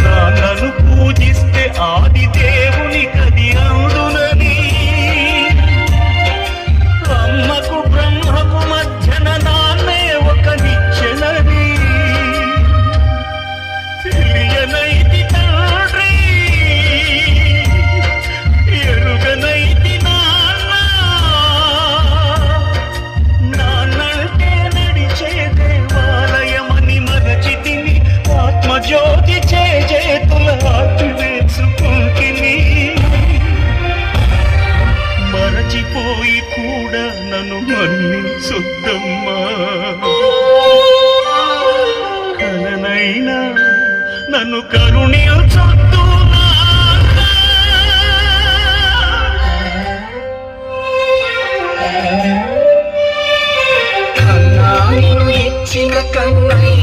నాన్నను పూజిస్తే ఆది దేవుని కది అందునది. అమ్మకు బ్రహ్మకు మధ్యన నాన్నే ఒక నిచ్చెనది. తెలియనైతి తండ్రి ఎరుగనైతి నాన్న. నాన్నంటే నడిచే దేవాలయమని మరచితిని. ఆత్మజ్యోతి చేతుల ఆటి వేసుకుంటిని. మరచిపోయి కూడా నన్ను మన్నించొద్దమ్మా. కలనైనా నన్ను కరుణించొద్దు. కన్నా నిన్ను ఇచ్చిన కన్నయ్య